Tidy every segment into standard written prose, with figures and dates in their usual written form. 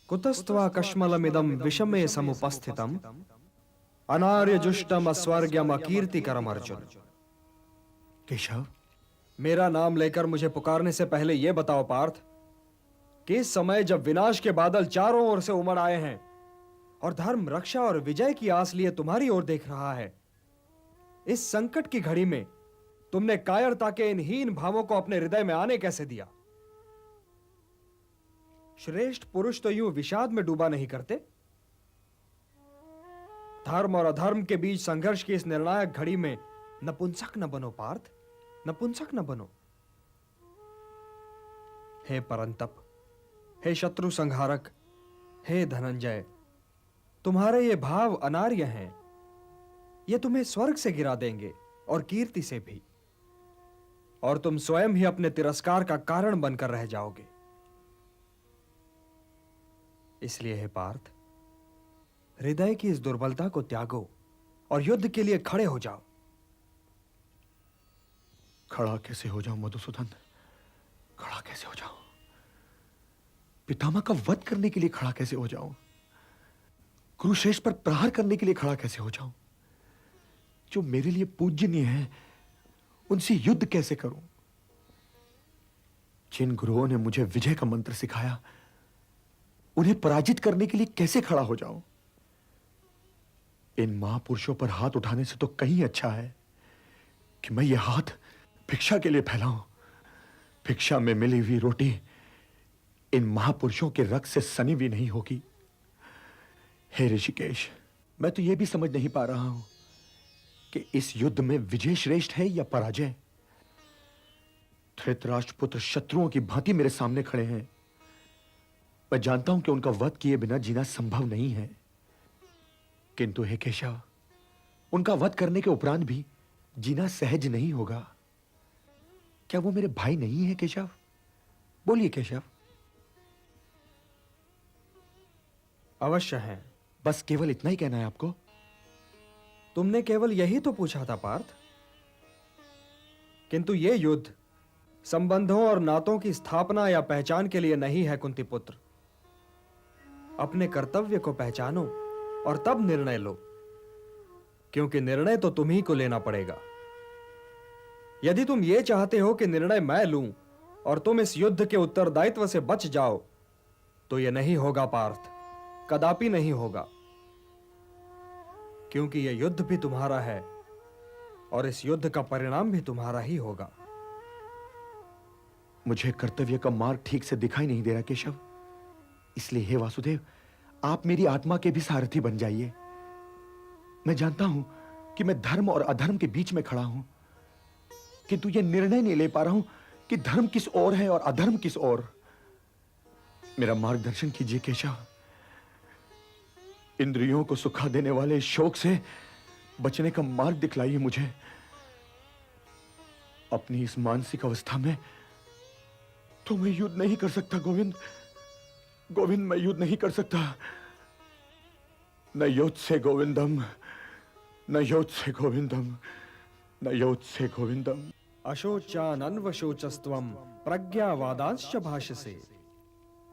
कुतस्त्वा कश्मलमिदं विषमे समुपस्थितम् अनार्यजुष्टम अस्वर्ग्यम अकीर्तिकरम अर्जुन। केशव, मेरा नाम लेकर मुझे पुकारने से पहले यह बताओ पार्थ कि इस समय जब विनाश के बादल चारों ओर से उमड़ आए हैं और धर्म, रक्षा और विजय की आस लिए तुम्हारी ओर देख रहा है, इस संकट की घड़ी में तुमने कायरता के इन हीन भावों को अपने हृदय में आने कैसे दिया? श्रेष्ठ पुरुष तो यूं विषाद में डूबा नहीं करते। धर्म और अधर्म के बीच संघर्ष की इस निर्णायक घड़ी में नपुंसक न बनो पार्थ, नपुंसक न बनो। हे परंतप, हे शत्रु संहारक, हे धनंजय, तुम्हारे ये भाव अनार्य हैं। ये तुम्हें स्वर्ग से गिरा देंगे और कीर्ति से भी, और तुम स्वयं ही अपने तिरस्कार का कारण बनकर रह जाओगे। इसलिए हे पार्थ, हृदय की इस दुर्बलता को त्यागो और युद्ध के लिए खड़े हो जाओ। खड़ा कैसे हो जाऊं मधुसूदन? खड़ा कैसे हो जाऊं? पितामह का वध करने के लिए खड़ा कैसे हो जाऊं? कुरुश्रेष्ठ पर प्रहार करने के लिए खड़ा कैसे हो जाऊं? जो मेरे लिए पूज्यनीय है उनसे युद्ध कैसे करूं? जिन गुरुओं ने मुझे विजय का मंत्र सिखाया उन्हें पराजित करने के लिए कैसे खड़ा हो जाऊं? इन महापुरुषों पर हाथ उठाने से तो कहीं अच्छा है कि मैं यह हाथ भिक्षा के लिए फैलाऊं। भिक्षा में मिली हुई रोटी इन महापुरुषों के रक्त से सनी भी नहीं होगी। हे ऋषिकेश, मैं तो यह भी समझ नहीं पा रहा हूं कि इस युद्ध में विजय श्रेष्ठ है या पराजय। धृतराष्ट्र पुत्र शत्रुओं की भांति मेरे सामने खड़े हैं। मैं जानता हूं कि उनका वध किए बिना जीना संभव नहीं है, किंतु हे केशव, उनका वध करने के उपरांत भी जीना सहज नहीं होगा। क्या वो मेरे भाई नहीं है केशव? बोलिए केशव। अवश्य हैं। बस केवल इतना ही कहना है आपको? तुमने केवल यही तो पूछा था पार्थ। किंतु यह युद्ध संबंधों और नातों की स्थापना या पहचान के लिए नहीं है कुंती पुत्र। अपने कर्तव्य को पहचानो और तब निर्णय लो, क्योंकि निर्णय तो तुम्ही को लेना पड़ेगा। यदि तुम ये चाहते हो कि निर्णय मैं लूं और तुम इस युद्ध के उत्तरदायित्व से बच जाओ, तो यह नहीं होगा पार्थ, कदापि नहीं होगा। क्योंकि यह युद्ध भी तुम्हारा है और इस युद्ध का परिणाम भी तुम्हारा ही होगा। मुझे कर्तव्य का मार्ग ठीक से दिखाई नहीं दे रहा केशव। इसलिए हे वासुदेव, आप मेरी आत्मा के भी सारथी बन जाइए। मैं जानता हूं कि मैं धर्म और अधर्म के बीच में खड़ा हूं, किंतु यह निर्णय नहीं ले पा रहा हूं कि धर्म किस ओर है और अधर्म किस ओर। मेरा मार्गदर्शन कीजिए केशव। इंद्रियों को सुखा देने वाले शोक से बचने का मार्ग दिखलाइए मुझे। अपनी इस मानसिक अवस्था में तो मैं युद्ध नहीं कर सकता गोविंद। गोविंद, मैं युद्ध नहीं कर सकता। न योत्स्य से गोविंदम, न योत्स्य से गोविंदम, न योत्स्य से गोविंदम। अशोचानन्वशोचस्त्वं प्रज्ञावादांश्च भाषसे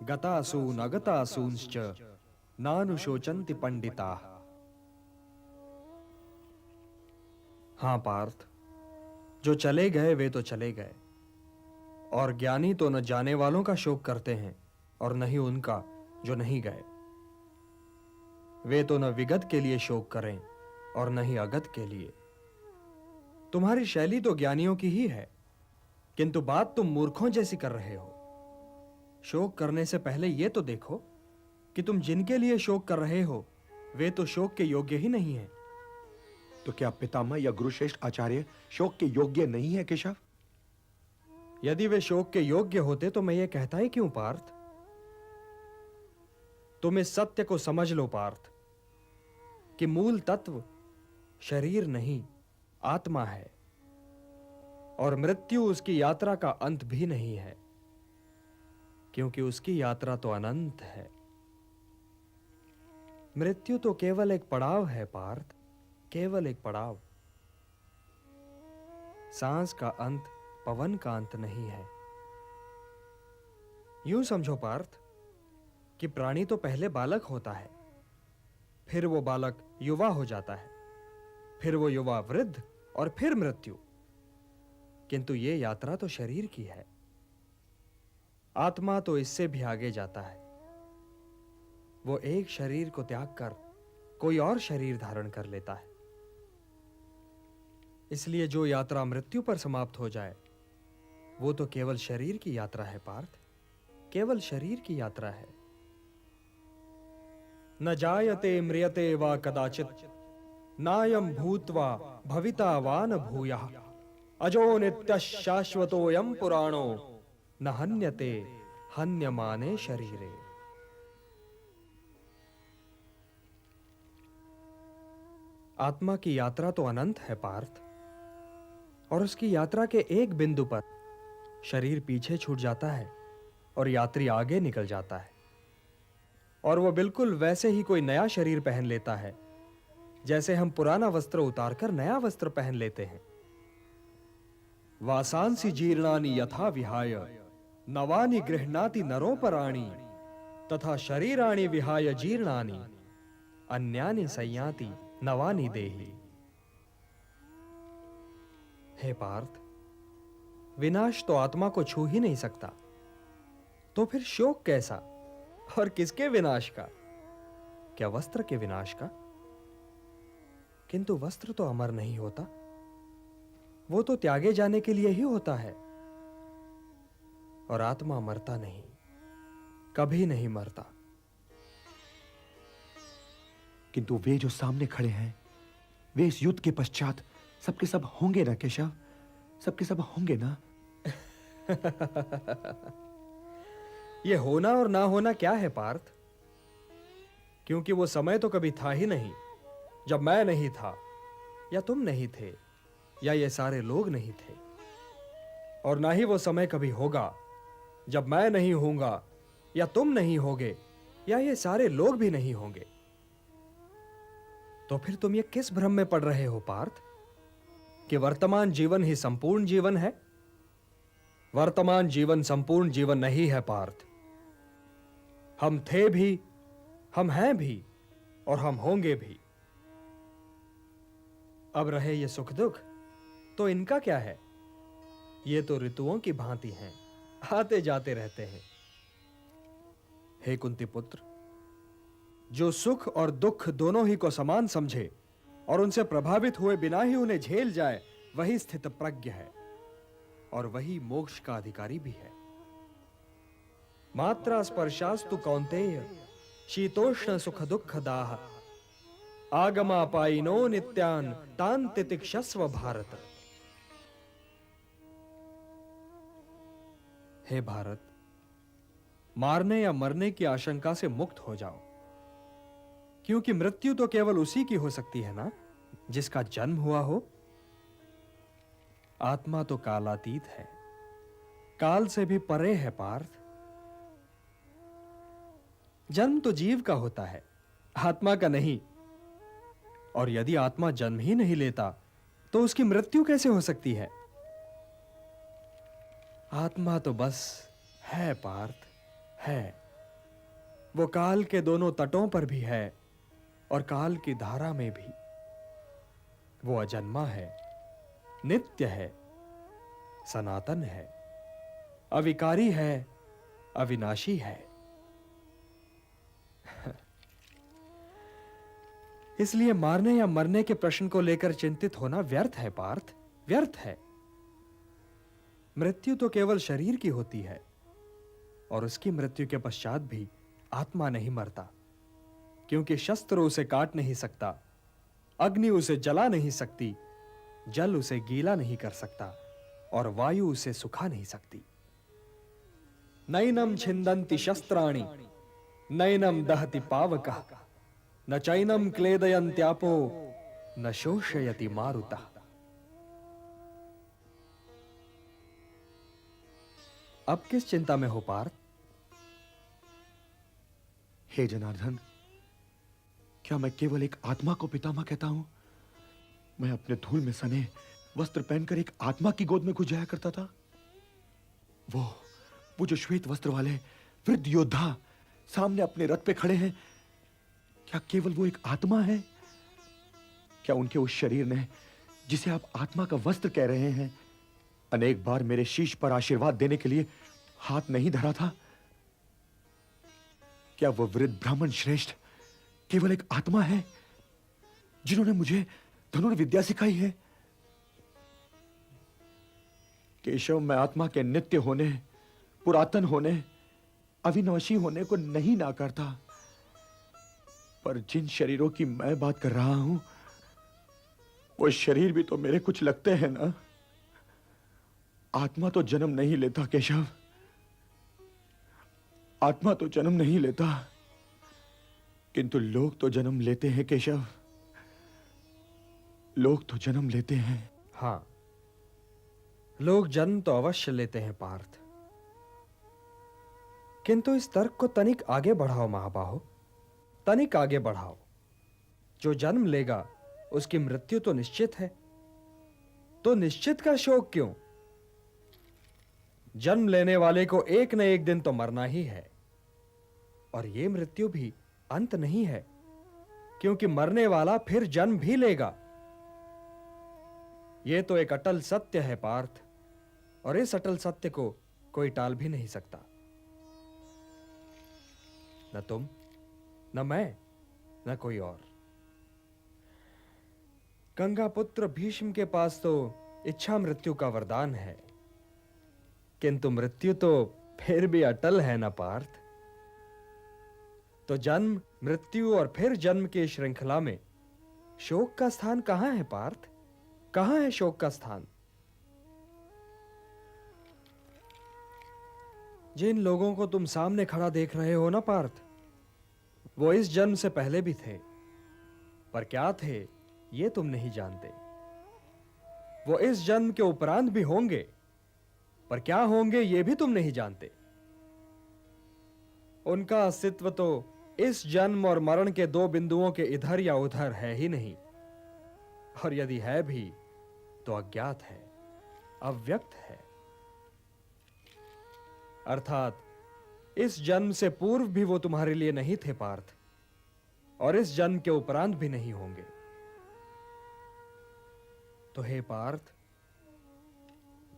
गतासून अगतासूंश्च नानुशोचन्ति पंडिताः। हां पार्थ, जो चले गए वे तो चले गए, और ज्ञानी तो न जाने वालों का शोक करते हैं और न ही उनका जो नहीं गए। वे तो न विगत के लिए शोक करें और न ही अगत के लिए। तुम्हारी शैली तो ज्ञानियों की ही है, किंतु बात तुम मूर्खों जैसी कर रहे हो। शोक करने से पहले यह तो देखो कि तुम जिनके लिए शोक कर रहे हो वे तो शोक के योग्य ही नहीं हैं। तो क्या पितामह या गुरुश्रेष्ठ आचार्य शोक के योग्य नहीं है केशव? यदि वे शोक के योग्य होते तो मैं ये कहता ही क्यों पार्थ। तुम इस सत्य को समझ लो पार्थ कि मूल तत्व शरीर नहीं आत्मा है, और मृत्यु उसकी यात्रा का अंत भी नहीं है, क्योंकि उसकी यात्रा तो अनंत है। मृत्यु तो केवल एक पड़ाव है पार्थ, केवल एक पड़ाव। सांस का अंत पवन का अंत नहीं है। यूं समझो पार्थ कि प्राणी तो पहले बालक होता है, फिर वो बालक युवा हो जाता है, फिर वो युवा वृद्ध और फिर मृत्यु। किंतु ये यात्रा तो शरीर की है। आत्मा तो इससे भी आगे जाता है। वो एक शरीर को त्याग कर कोई और शरीर धारण कर लेता है। इसलिए जो यात्रा मृत्यु पर समाप्त हो जाए वो तो केवल शरीर की यात्रा है पार्थ, केवल शरीर की यात्रा है। न जायते म्रियते वा कदाचित नायम भूत्वा भविता वा न भूयः अजो नित्यः शाश्वतोऽयं पुराणो न हन्यते हन्यमाने शरीरे। आत्मा की यात्रा तो अनंत है पार्थ, और उसकी यात्रा के एक बिंदु पर शरीर पीछे छूट जाता है और यात्री आगे निकल जाता है, और वो बिल्कुल वैसे ही कोई नया शरीर पहन लेता है जैसे हम पुराना वस्त्र उतारकर नया वस्त्र पहन लेते हैं। वासांसि जीर्णानि यथा विहाय नवानि गृह्णाति नरोपराणि तथा शरीराणि विहाय जीर्णानि अन्यानि संयाति नवानि देहि। हे पार्थ, विनाश तो आत्मा को छू ही नहीं सकता, तो फिर शोक कैसा? और किसके विनाश का? क्या वस्त्र के विनाश का? किंतु वस्त्र तो अमर नहीं होता, वो तो त्यागे जाने के लिए ही होता है। और आत्मा मरता नहीं, कभी नहीं मरता। किंतु वे जो सामने खड़े हैं, वे इस युद्ध के पश्चात सबके सब होंगे ना केशव? सबके सब होंगे ना? ये होना और ना होना क्या है पार्थ? क्योंकि वो समय तो कभी था ही नहीं जब मैं नहीं था, या तुम नहीं थे, या ये सारे लोग नहीं थे। और ना ही वो समय कभी होगा जब मैं नहीं होऊंगा, या तुम नहीं होगे, या ये सारे लोग भी नहीं होंगे। तो फिर तुम ये किस भ्रम में पड़ रहे हो पार्थ कि वर्तमान जीवन ही संपूर्ण जीवन है? वर्तमान जीवन संपूर्ण जीवन नहीं है पार्थ। हम थे भी, हम हैं भी, और हम होंगे भी। अब रहे ये सुख दुख, तो इनका क्या है? ये तो ऋतुओं की भांति हैं, आते जाते रहते हैं। हे कुंती पुत्र, जो सुख और दुख दोनों ही को समान समझे और उनसे प्रभावित हुए बिना ही उन्हें झेल जाए, वही स्थित प्रज्ञ है और वही मोक्ष का अधिकारी भी है। मात्रा स्पर्शास्तु कौन्तेय शीतोष्ण सुख दुख दाह आगमापायिनो नित्यान तान तितिक्षस्व भारत। हे भारत, मारने या मरने की आशंका से मुक्त हो जाओ, क्योंकि मृत्यु तो केवल उसी की हो सकती है ना जिसका जन्म हुआ हो। आत्मा तो कालातीत है, काल से भी परे है पार्थ। जन्म तो जीव का होता है, आत्मा का नहीं। और यदि आत्मा जन्म ही नहीं लेता तो उसकी मृत्यु कैसे हो सकती है? आत्मा तो बस है पार्थ, है। वो काल के दोनों तटों पर भी है और काल की धारा में भी। वो अजन्मा है, नित्य है, सनातन है, अविकारी है, अविनाशी है। इसलिए मारने या मरने के प्रश्न को लेकर चिंतित होना व्यर्थ है पार्थ, व्यर्थ है। मृत्यु तो केवल शरीर की होती है, और उसकी मृत्यु के पश्चात भी आत्मा नहीं मरता, क्योंकि शस्त्र उसे काट नहीं सकता, अग्नि उसे जला नहीं सकती, जल उसे गीला नहीं कर सकता, और वायु उसे सुखा नहीं सकती। नैनम छिन्दन्ति शस्त्राणि नैनम दहति पावकः न चैनम क्लेदयन्त्यापो न शोषयति मारुतः। अब किस चिंता में हो पार्थ? हे जनार्दन, क्या मैं केवल एक आत्मा को पितामह कहता हूं? मैं अपने धूल में सने वस्त्र पहनकर एक आत्मा की गोद में घुस जाया करता था। वो जो श्वेत वस्त्र वाले वृद्ध योद्धा सामने अपने रथ पे खड़े हैं, क्या केवल वो एक आत्मा है? क्या उनके उस शरीर ने, जिसे आप आत्मा का वस्त्र कह रहे हैं, अनेक बार मेरे शीश पर आशीर्वाद देने के लिए हाथ नहीं धरा था? क्या वो वृद्ध ब्राह्मण श्रेष्ठ केवल एक आत्मा है, जिन्होंने मुझे धनुर्विद्या सिखाई है? केशव, मैं आत्मा के नित्य होने, पुरातन होने, अविनाशी होने को नहीं नाकारता, पर जिन शरीरों की मैं बात कर रहा हूं, वो शरीर भी तो मेरे कुछ लगते हैं ना। आत्मा तो जन्म नहीं लेता केशव, आत्मा तो जन्म नहीं लेता, किंतु लोग तो जन्म लेते हैं केशव, लोग तो जन्म लेते हैं। हां, लोग जन्म तो अवश्य लेते हैं पार्थ, किंतु इस तर्क को तनिक आगे बढ़ाओ महाबाहो, तनिक आगे बढ़ाओ। जो जन्म लेगा उसकी मृत्यु तो निश्चित है, तो निश्चित का शोक क्यों? जन्म लेने वाले को एक न एक दिन तो मरना ही है, और यह मृत्यु भी अंत नहीं है, क्योंकि मरने वाला फिर जन्म भी लेगा। यह तो एक अटल सत्य है पार्थ, और इस अटल सत्य को कोई टाल भी नहीं सकता। न तुम, न मैं, न कोई और। गंगा पुत्र भीष्म के पास तो इच्छा मृत्यु का वरदान है, किंतु मृत्यु तो फिर भी अटल है ना पार्थ। तो जन्म, मृत्यु और फिर जन्म की श्रृंखला में शोक का स्थान कहां है पार्थ? कहां है शोक का स्थान? जिन लोगों को तुम सामने खड़ा देख रहे हो ना पार्थ, वो इस जन्म से पहले भी थे, पर क्या थे ये तुम नहीं जानते। वो इस जन्म के उपरांत भी होंगे, पर क्या होंगे ये भी तुम नहीं जानते। उनका अस्तित्व तो इस जन्म और मरण के दो बिंदुओं के इधर या उधर है ही नहीं, और यदि है भी तो अज्ञात है, अव्यक्त है। अर्थात इस जन्म से पूर्व भी वो तुम्हारे लिए नहीं थे पार्थ, और इस जन्म के उपरांत भी नहीं होंगे। तो हे पार्थ,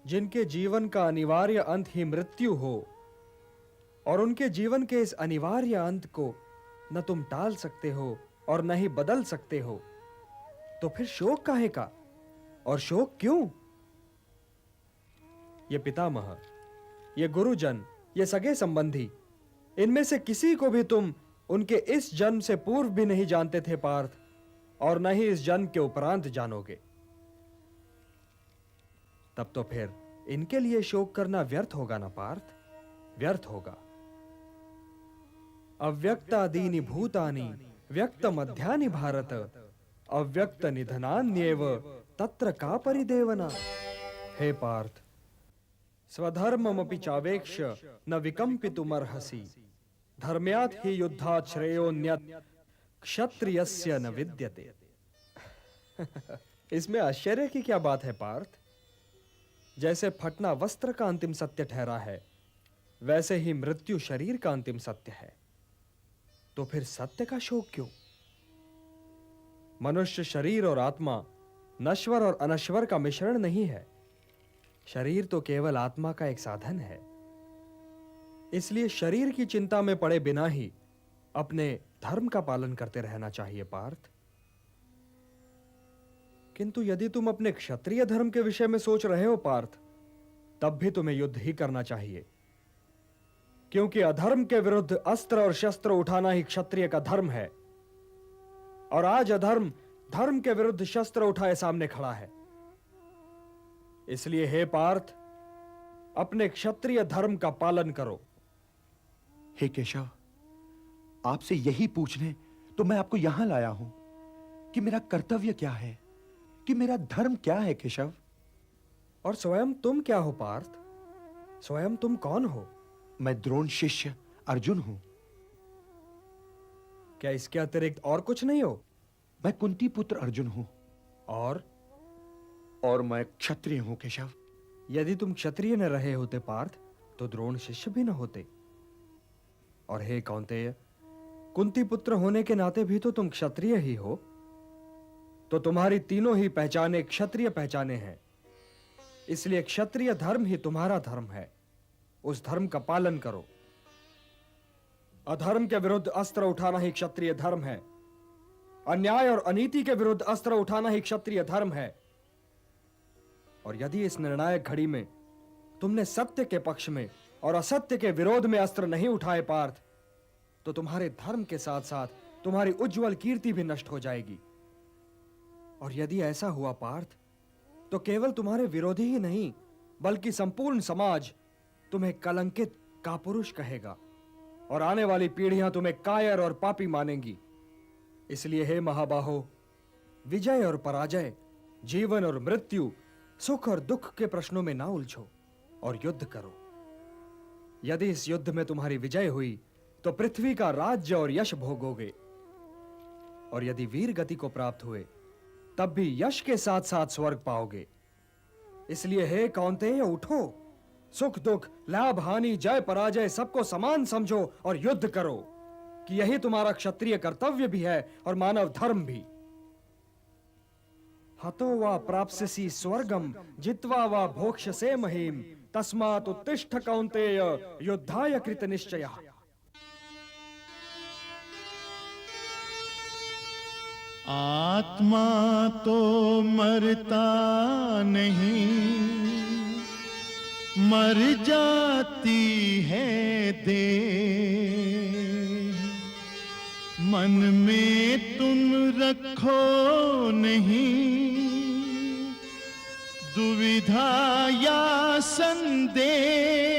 जिनके जीवन का अनिवार्य अंत ही मृत्यु हो, और उनके जीवन के इस अनिवार्य अंत को न तुम टाल सकते हो और न ही बदल सकते हो, तो फिर शोक काहे का, और शोक क्यों? ये पितामह, ये गुरुजन, ये सगे संबंधी, इनमें से किसी को भी तुम उनके इस जन्म से पूर्व भी नहीं जानते थे पार्थ, और न ही इस जन्म के उपरांत जानोगे। तब तो फिर इनके लिए शोक करना व्यर्थ होगा ना पार्थ, व्यर्थ होगा। अव्यक्तादीनि भूतानि व्यक्त मध्यानि भारत, अव्यक्त निधनान्येव तत्र का परिदेवना। हे पार्थ, स्वधर्ममपि चावेक्ष्य न विकम्पितुमर्हसि, धर्म्यात् हि युद्धात् श्रेयोन्यत् क्षत्रियस्य न विद्यते। इसमें आश्चर्य की क्या बात है पार्थ? जैसे फटना वस्त्र का अंतिम सत्य ठहरा है, वैसे ही मृत्यु शरीर का अंतिम सत्य है। तो फिर सत्य का शोक क्यों? मनुष्य शरीर और आत्मा नश्वर और अनश्वर का मिश्रण नहीं है। शरीर तो केवल आत्मा का एक साधन है। इसलिए शरीर की चिंता में पड़े बिना ही अपने धर्म का पालन करते रहना चाहिए पार्थ। किंतु यदि तुम अपने क्षत्रिय धर्म के विषय में सोच रहे हो पार्थ, तब भी तुम्हें युद्ध ही करना चाहिए, क्योंकि अधर्म के विरुद्ध अस्त्र और शस्त्र उठाना ही क्षत्रिय का धर्म है। और आज अधर्म धर्म के विरुद्ध शस्त्र उठाए सामने खड़ा है। इसलिए हे पार्थ, अपने क्षत्रिय धर्म का पालन करो। हे केशव, आपसे यही पूछने तो मैं आपको यहां लाया हूं कि मेरा कर्तव्य क्या है, कि मेरा धर्म क्या है केशव। और स्वयं तुम क्या हो पार्थ? स्वयं तुम कौन हो? मैं द्रोण शिष्य अर्जुन हूं। क्या इसके अतिरिक्त और कुछ नहीं हो? मैं कुंती पुत्र अर्जुन हूं। और मैं क्षत्रिय हूं केशव। यदि तुम क्षत्रिय न रहे होते पार्थ, तो द्रोण शिष्य भी न होते। और हे कौन्तेय, कुंती पुत्र होने के नाते भी तो तुम क्षत्रिय ही हो, तो तुम्हारी तीनों ही पहचाने क्षत्रिय पहचाने हैं। इसलिए क्षत्रिय धर्म ही तुम्हारा धर्म है, उस धर्म का पालन करो। अधर्म के विरुद्ध अस्त्र उठाना ही क्षत्रिय धर्म है, अन्याय और अनीति के विरुद्ध अस्त्र उठाना ही क्षत्रिय धर्म है। और यदि इस निर्णायक घड़ी में तुमने सत्य के पक्ष में और असत्य के विरोध में अस्त्र नहीं उठाए पार्थ, तो तुम्हारे धर्म के साथ साथ तुम्हारी उज्जवल कीर्ति भी नष्ट हो जाएगी। और यदि ऐसा हुआ पार्थ, तो केवल तुम्हारे विरोधी ही नहीं बल्कि संपूर्ण समाज तुम्हें कलंकित कापुरुष कहेगा और आने वाली पीढ़ियां तुम्हें कायर और पापी मानेंगी। इसलिए हे महाबाहो, विजय और पराजय, जीवन और मृत्यु, सुख और दुख के प्रश्नों में ना उलझो और युद्ध करो। यदि इस युद्ध में तुम्हारी विजय हुई तो पृथ्वी का राज्य और यश भोगोगे, और यदि वीर गति को प्राप्त हुए तब भी यश के साथ साथ स्वर्ग पाओगे। इसलिए हे कौन्तेय, उठो, सुख दुख, लाभ हानि, जय पराजय सबको समान समझो और युद्ध करो, कि यही तुम्हारा क्षत्रिय कर्तव्य भी है और मानव धर्म भी। हतो वा प्राप्स्यसि स्वर्गम जित्वा वा भोक्ष्यसे महीम, तस्मात् उत्तिष्ठ कौन्तेय, युद्धाय कृत निश्चयः। आत्मा तो मरता नहीं, मर जाती है देह। मन में तुम रखो नहीं दुविधा या संदेह,